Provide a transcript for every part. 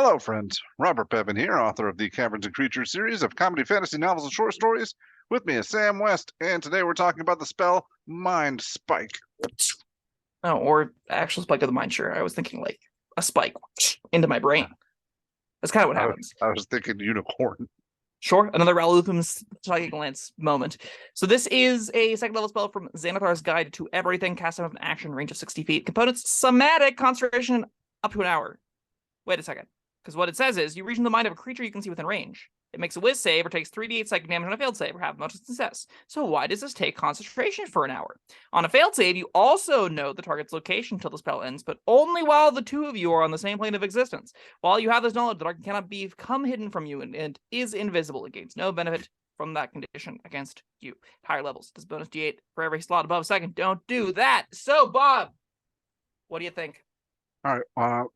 Hello, friends. Robert Bevan here, author of the Caverns Creatures series of comedy, fantasy novels, and short stories. With me is Sam West, and today we're talking about the spell Mind Spike. Oh, or actual spike of the mind. Sure, I was thinking like a spike into my brain. That's kind of what happens. I was thinking unicorn. Sure, another Ralupum's Psychic Lance moment. So this is a second level spell from Xanathar's Guide to Everything, cast out of an action range of 60 feet. Components, somatic, concentration, up to an hour. Wait a second. Because what it says is, you reach in the mind of a creature you can see within range. It makes a whiz save or takes 3d8 psychic damage on a failed save or have much success. So why does this take concentration for an hour? On a failed save, you also know the target's location until the spell ends, but only while the two of you are on the same plane of existence. While you have this knowledge, the target cannot become hidden from you and is invisible. It gains no benefit from that condition against you. Higher levels does bonus d8 for every slot above second. Don't do that. So, Bob, what do you think? All right.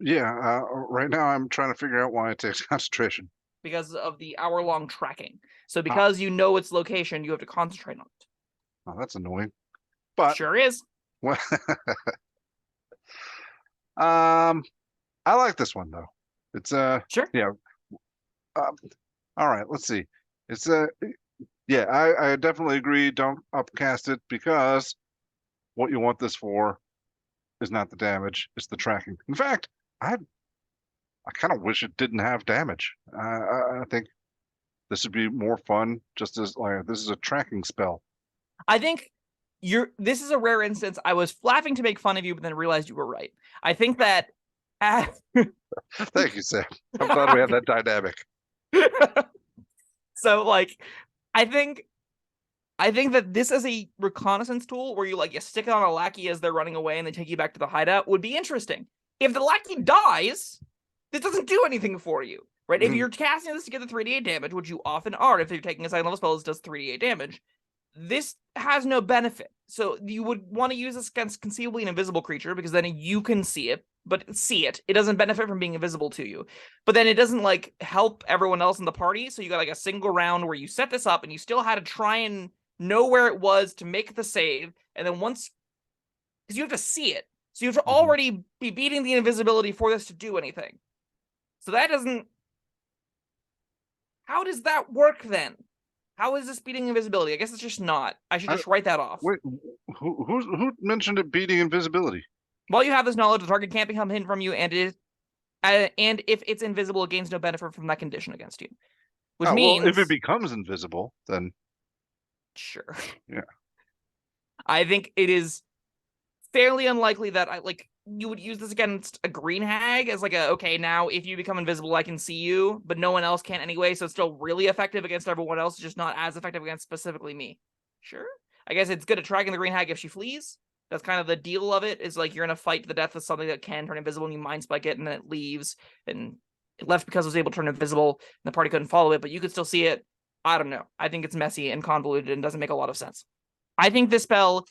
Right now I'm trying to figure out why it takes concentration. Because of the hour-long tracking. So because you know its location, you have to concentrate on it. Oh, that's annoying. But sure is. Well, I like this one though. It's sure. Yeah. All right. Let's see. It's I definitely agree. Don't upcast it because what you want this for is not the damage; it's the tracking. In fact, I kind of wish it didn't have damage. I think this would be more fun just as like this is a tracking spell. I think this is a rare instance. I was laughing to make fun of you, but then realized you were right. I think that Thank you, Sam. I'm glad we had that dynamic. So like I think that this as a reconnaissance tool where you stick it on a lackey as they're running away and they take you back to the hideout would be interesting. If the lackey dies, this doesn't do anything for you, right? If you're casting this to get the 3d8 damage, which you often are, if you're taking a second level spell, this does 3d8 damage. This has no benefit. So you would want to use this against conceivably an invisible creature because then you can see it, but it doesn't benefit from being invisible to you. But then it doesn't help everyone else in the party. So you got a single round where you set this up and you still had to try and know where it was to make the save. And then because you have to see it. So you have to already be beating the invisibility for this to do anything. So that doesn't... How does that work then? How is this beating invisibility? I guess it's just not. I should just write that off. Wait, who mentioned it beating invisibility? While you have this knowledge, the target can't become hidden from you, and if it's invisible, it gains no benefit from that condition against you. Which means... Well, if it becomes invisible, then... Sure. Yeah. I think it is fairly unlikely that you would use this against a green hag as okay, now if you become invisible, I can see you, but no one else can anyway, so it's still really effective against everyone else, just not as effective against specifically me. Sure. I guess it's good at tracking the green hag if she flees. That's kind of the deal of it, is you're in a fight to the death with something that can turn invisible and you mind spike it and then it leaves, and it left because it was able to turn invisible and the party couldn't follow it, but you could still see it. I don't know. I think it's messy and convoluted and doesn't make a lot of sense. I think this spell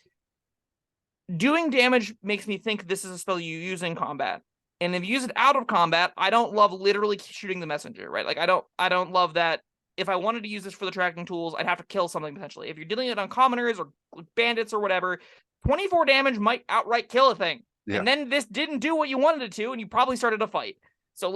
doing damage makes me think this is a spell you use in combat. And if you use it out of combat, I don't love literally shooting the messenger, right? I don't love that. If I wanted to use this for the tracking tools, I'd have to kill something potentially. If you're dealing it on commoners or bandits or whatever, 24 damage might outright kill a thing. Yeah. And then this didn't do what you wanted it to, and you probably started a fight. So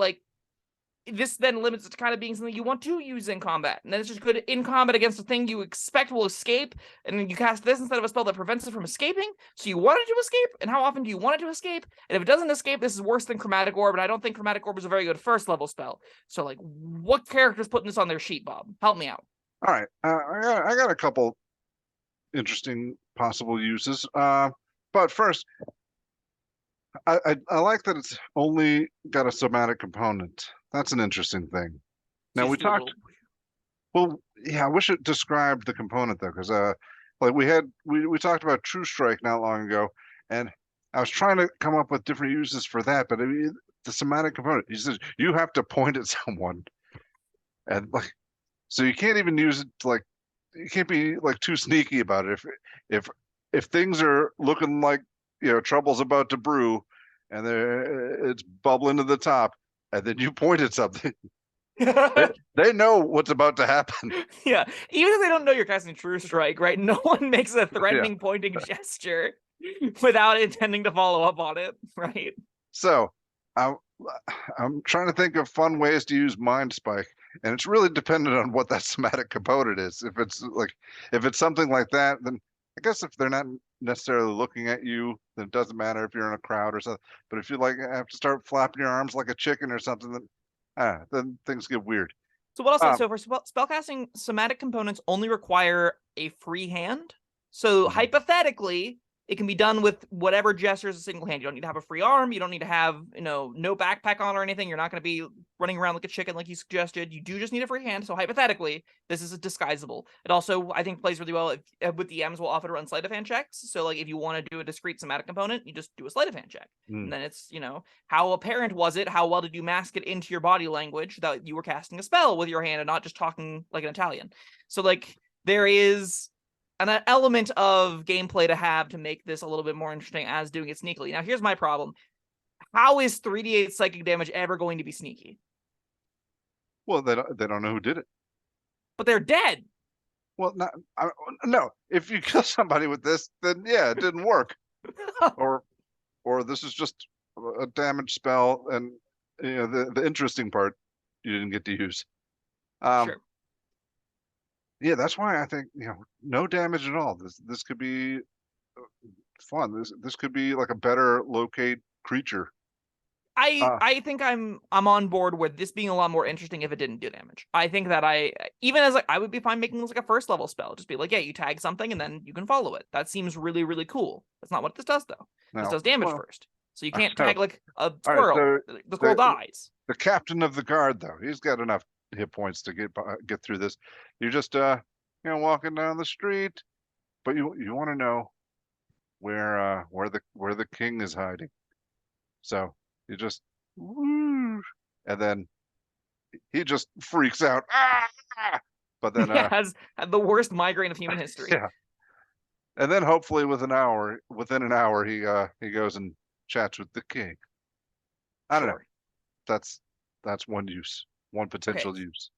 this then limits it to kind of being something you want to use in combat. And then it's just good in combat against a thing you expect will escape. And then you cast this instead of a spell that prevents it from escaping. So you want it to escape. And how often do you want it to escape? And if it doesn't escape, this is worse than Chromatic Orb. And I don't think Chromatic Orb is a very good first level spell. So what character's putting this on their sheet, Bob? Help me out. All right. I got a couple interesting possible uses. But first, I like that it's only got a somatic component. That's an interesting thing. Now we talked. Well, yeah, I wish it described the component though, because we talked about True Strike not long ago, and I was trying to come up with different uses for that, but the somatic component. He says you have to point at someone, and so you can't even use it you can't be too sneaky about it. If things are looking like trouble's about to brew, and it's bubbling to the top. And then you point at something. they know what's about to happen. Yeah, even if they don't know you're casting True Strike, right? No one makes a threatening pointing gesture without intending to follow up on it, right? So I'm trying to think of fun ways to use Mind Spike, and it's really dependent on what that somatic component is. If it's something like that, then I guess if they're not necessarily looking at you, then it doesn't matter if you're in a crowd or something. But if you like have to start flapping your arms like a chicken or something, then things get weird. So what else? So for spellcasting, somatic components only require a free hand. So hypothetically, it can be done with whatever gestures a single hand. You don't need to have a free arm. You don't need to have, no backpack on or anything. You're not going to be running around like a chicken like you suggested. You do just need a free hand. So hypothetically, this is disguisable. It also, I think, plays really well with DMs will often run sleight of hand checks. So like if you want to do a discrete somatic component, you just do a sleight of hand check. And then it's, how apparent was it? How well did you mask it into your body language that you were casting a spell with your hand and not just talking like an Italian? So like there is an element of gameplay to have to make this a little bit more interesting as doing it sneakily. Now, here's my problem. How is 3d8 psychic damage ever going to be sneaky? Well, they don't know who did it. But they're dead. Well, no. If you kill somebody with this, then yeah, it didn't work. or this is just a damage spell, and the interesting part you didn't get to use. Sure. Yeah, that's why I think no damage at all. This could be fun. This could be like a better locate creature. I think I'm on board with this being a lot more interesting if it didn't do damage. I think that I would be fine making this like a first level spell. Just be like, yeah, you tag something and then you can follow it. That seems really, really cool. That's not what this does though. This does damage first. So you can't tag like a squirrel. Right, the squirrel dies. The captain of the guard though, he's got enough hit points to get through this. You're just walking down the street, but you want to know where the king is hiding. So you just and then he just freaks out. But then has the worst migraine of human history. Yeah. And then hopefully within an hour he goes and chats with the king. I don't know. That's one potential use.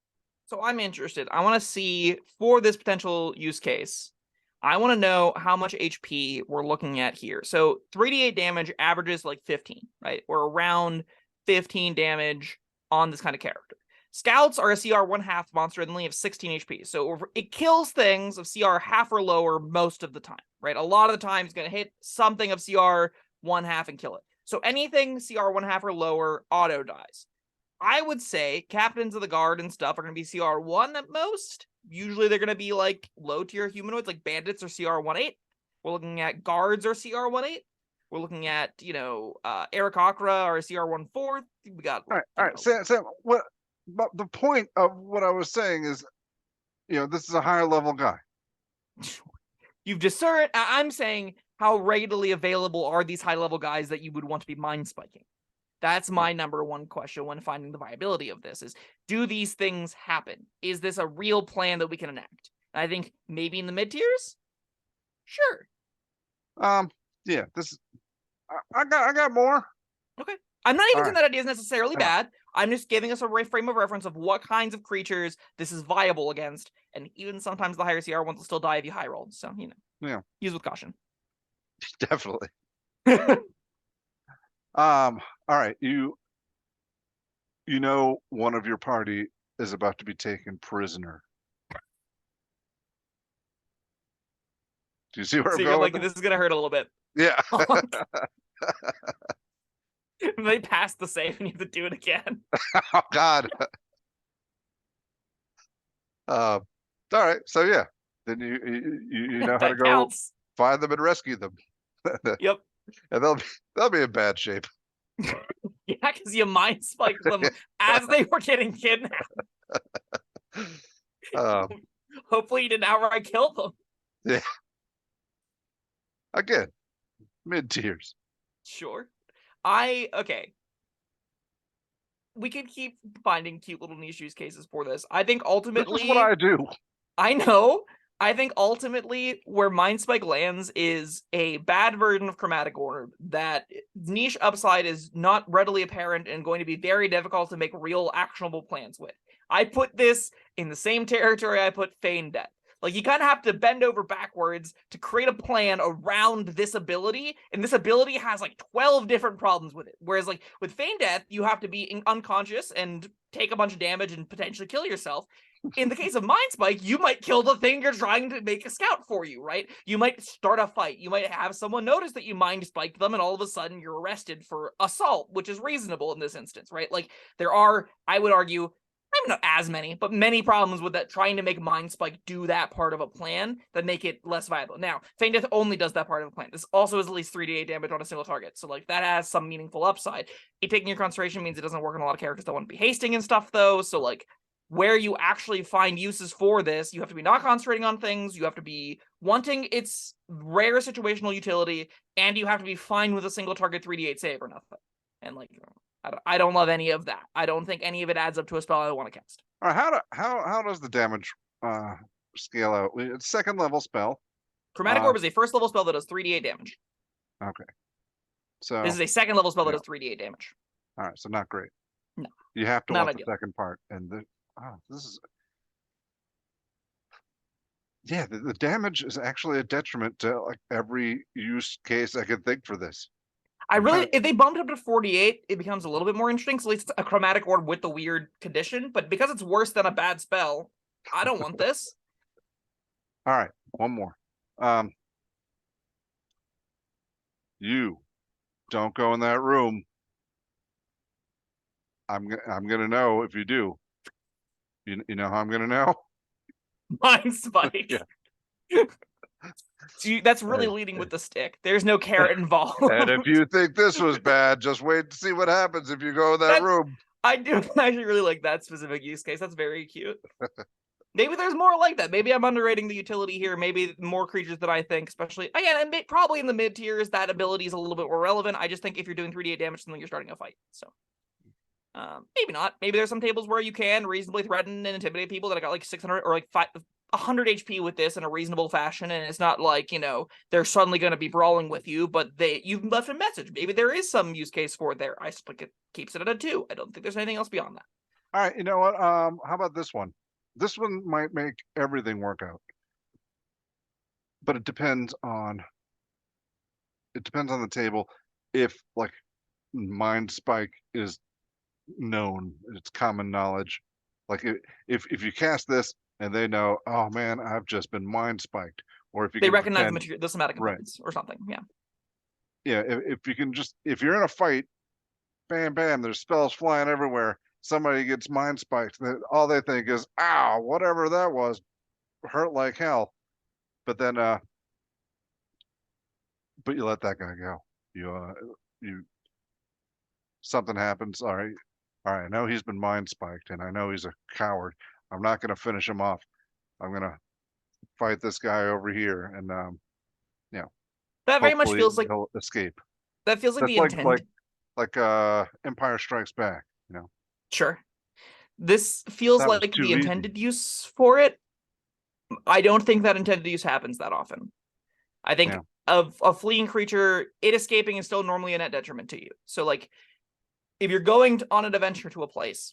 So I'm interested. I want to see for this potential use case, I want to know how much HP we're looking at here. So 3d8 damage averages like 15, right? We're around 15 damage on this kind of character. Scouts are a CR 1/2 monster and only have 16 HP. So it kills things of CR half or lower most of the time, right? A lot of the time it's going to hit something of CR 1/2 and kill it. So anything CR 1/2 or lower auto dies. I would say captains of the guard and stuff are going to be CR 1 at most. Usually they're going to be like low tier humanoids, like bandits are CR 1/8. We're looking at guards are CR 1/8. We're looking at, Aarakocra are CR 1/4. We got all right. Sam, what? But the point of what I was saying is, this is a higher level guy. You've discerned. I'm saying how regularly available are these high level guys that you would want to be mind spiking? That's my number one question when finding the viability of this is, do these things happen? Is this a real plan that we can enact? And I think maybe in the mid tiers? Sure. Yeah, I got more. Okay. I'm not even saying that idea is necessarily bad. I'm just giving us a frame of reference of what kinds of creatures this is viable against. And even sometimes the higher CR ones will still die if you high roll. So, use with caution. Definitely. All right. You one of your party is about to be taken prisoner. Do you see where I'm going? You're like, this is going to hurt a little bit. Yeah. They pass the save and you have to do it again. Oh God. All right. So yeah, then you know how to go counts. Find them and rescue them. Yep. And they'll be in bad shape. Yeah, because you mind spiked them as they were getting kidnapped. Hopefully you didn't outright kill them. Yeah. Again, mid tiers. Sure. Okay. We could keep finding cute little niche use cases for this. I think ultimately... This is what I do. I know. I think ultimately where Mind Spike lands is a bad version of Chromatic Orb that niche upside is not readily apparent and going to be very difficult to make real actionable plans with. I put this in the same territory I put Feign Death. Like, you kind of have to bend over backwards to create a plan around this ability, and this ability has like 12 different problems with it. Whereas, like, with Feign Death, you have to be unconscious and take a bunch of damage and potentially kill yourself. In the case of Mind Spike, you might kill the thing you're trying to make a scout for you, right? You might start a fight. You might have someone notice that you Mind Spiked them, and all of a sudden you're arrested for assault, which is reasonable in this instance, right? Like, there are, I would argue, maybe not as many, but many problems with that, trying to make Mind Spike do that part of a plan that make it less viable. Now, Feign Death only does that part of a plan. This also is at least 3d8 damage on a single target, so like that has some meaningful upside. It taking your concentration means it doesn't work on a lot of characters that want to be hasting and stuff, though, so like, where you actually find uses for this, you have to be not concentrating on things, you have to be wanting its rare situational utility, and you have to be fine with a single target 3d8 save or nothing. And like, I don't love any of that. I don't think any of it adds up to a spell I want to cast. All right, how does the damage scale out? It's second level spell. Chromatic Orb is a first level spell that does 3d8 damage. Okay. So this is a second level spell that does 3d8 damage. All right, so not great. No. You have to Not want ideal. the second part, and this is. Yeah, the damage is actually a detriment to like every use case I could think for this. If they bumped up to 48, it becomes a little bit more interesting. So at least it's a Chromatic Orb with the weird condition, but because it's worse than a bad spell, I don't want this. All right, one more. You don't go in that room. I'm gonna know if you do. You know how I'm gonna know? Mind Spike. Yeah. That's really leading with the stick. There's no carrot involved. And if you think this was bad, just wait to see what happens if you go in that room. I do actually really like that specific use case. That's very cute. Maybe there's more like that. Maybe I'm underrating the utility here. Maybe more creatures that I think, especially, again, and probably in the mid tiers, that ability is a little bit more relevant. I just think if you're doing 3d8 damage, then you're starting a fight. So maybe not. Maybe there's some tables where you can reasonably threaten and intimidate people that I got like 600 or like 100 HP with this in a reasonable fashion, and it's not like, you know, they're suddenly going to be brawling with you, but you've left a message. Maybe there is some use case for it there. I think it keeps it at a 2. I don't think there's anything else beyond that. All right, you know what? How about this one? This one might make everything work out, but it depends on the table. If like Mind Spike is known, it's common knowledge. Like if you cast this and they know, oh man, I've just been Mind Spiked, or if you they recognize the somatic components, right, or something, yeah. Yeah, if you can if you're in a fight, bam, bam, there's spells flying everywhere. Somebody gets Mind Spiked, all they think is, ow, whatever that was, hurt like hell. But then, but you let that guy go. You, something happens. All right, I know he's been Mind Spiked, and I know he's a coward. I'm not going to finish him off. I'm going to fight this guy over here, and that very much feels like he'll escape. That feels like That's the intent. Like Empire Strikes Back, you know. Sure. This feels like the intended use for it. I don't think that intended use happens that often. I think of a fleeing creature, it escaping is still normally a net detriment to you. So like, if you're going on an adventure to a place,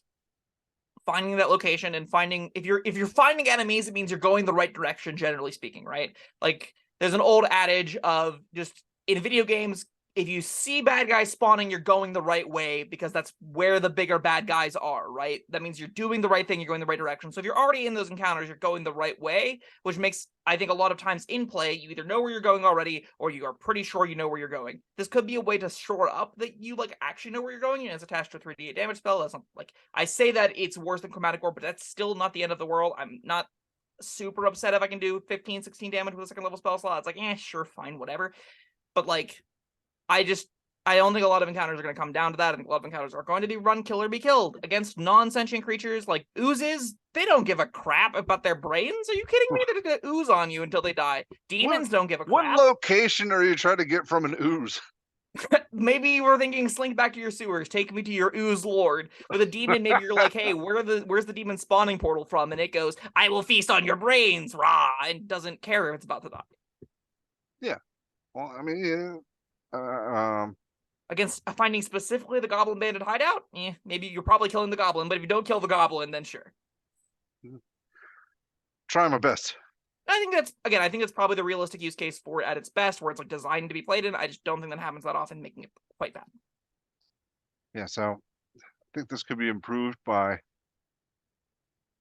finding that location and finding, if you're finding enemies, it means you're going the right direction, generally speaking, right? Like, there's an old adage of just in video games, if you see bad guys spawning, you're going the right way because that's where the bigger bad guys are, right? That means you're doing the right thing, you're going the right direction. So if you're already in those encounters, you're going the right way, which makes, I think, a lot of times in play, you either know where you're going already or you are pretty sure you know where you're going. This could be a way to shore up that you like actually know where you're going, and it's attached to a 3d8 damage spell. That's not, like, I say that it's worse than Chromatic Orb, but that's still not the end of the world. I'm not super upset if I can do 15, 16 damage with a second level spell slot. It's like, sure, fine, whatever. But like, I don't think a lot of encounters are going to come down to that. I think a lot of encounters are going to be run, kill, or be killed against non-sentient creatures like oozes. They don't give a crap about their brains. Are you kidding me? They're going to ooze on you until they die. Demons don't give a crap. What location are you trying to get from an ooze? Maybe you were thinking, slink back to your sewers, take me to your ooze lord. With a demon, maybe you're like, hey, where's the demon spawning portal from? And it goes, I will feast on your brains, rah, and doesn't care if it's about to die. Yeah. Well, I mean, yeah. Against finding specifically the Goblin Bandit hideout, maybe you're probably killing the Goblin, but if you don't kill the Goblin, then sure. Try my best. I think that's probably the realistic use case for it at its best, where it's like designed to be played in. I just don't think that happens that often, making it quite bad. Yeah, so I think this could be improved by,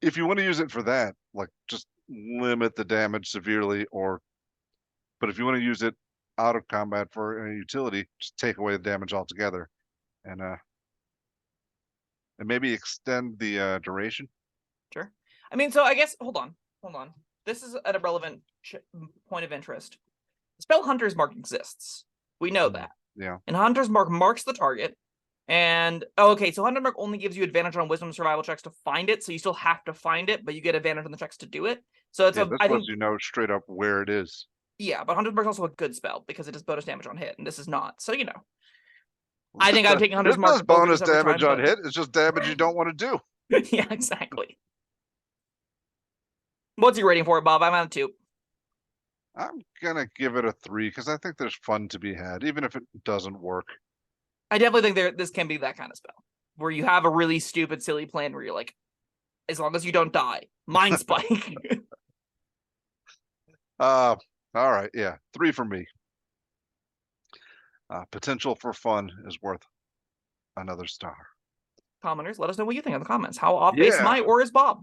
if you want to use it for that, like just limit the damage severely, but if you want to use it out of combat for a utility, just take away the damage altogether, and maybe extend the duration. Sure. I mean, so I guess hold on. This is an irrelevant point of interest. Spell Hunter's Mark exists. We know that. Yeah. And Hunter's Mark marks the target. And okay, so Hunter's Mark only gives you advantage on Wisdom survival checks to find it, so you still have to find it, but you get advantage on the checks to do it. So it's This I lets think you know straight up where it is. yeah, but Hunter's Mark is also a good spell because it does bonus damage on hit, and this is not. So I think I'm taking Hunter's This Mark does bonus over damage time, on hit. It's just damage you don't want to do. Yeah, exactly. What's your rating for it, Bob? I'm at a 2. I'm gonna give it a 3 because I think there's fun to be had, even if it doesn't work. I definitely think this can be that kind of spell where you have a really stupid, silly plan where you're like, as long as you don't die, Mind Spike. All right, yeah, 3 for me. Potential for fun is worth another star. Commenters, let us know what you think in the comments. How off base am I, or is Bob?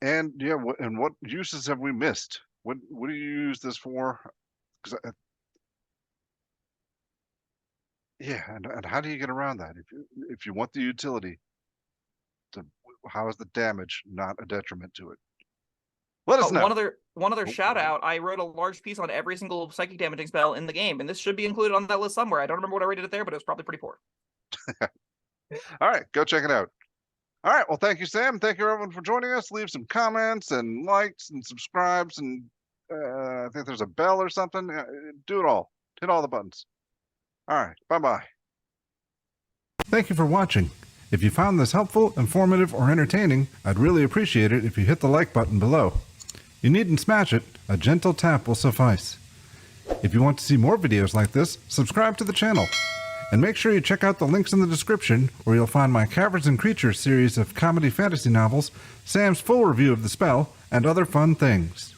And yeah, what uses have we missed? What do you use this for? Yeah, and how do you get around that? If you want the utility, how is the damage not a detriment to it? Let us know. One other shout out. I wrote a large piece on every single psychic damaging spell in the game, and this should be included on that list somewhere. I don't remember what I rated it there, but it was probably pretty poor. All right, go check it out. All right, well, thank you, Sam. Thank you, everyone, for joining us. Leave some comments and likes and subscribes, and I think there's a bell or something. Do it all. Hit all the buttons. All right, bye-bye. Thank you for watching. If you found this helpful, informative, or entertaining, I'd really appreciate it if you hit the like button below. You needn't smash it. A gentle tap will suffice. If you want to see more videos like this, subscribe to the channel. And make sure you check out the links in the description, where you'll find my Caverns and Creatures series of comedy fantasy novels, Sam's full review of the spell, and other fun things.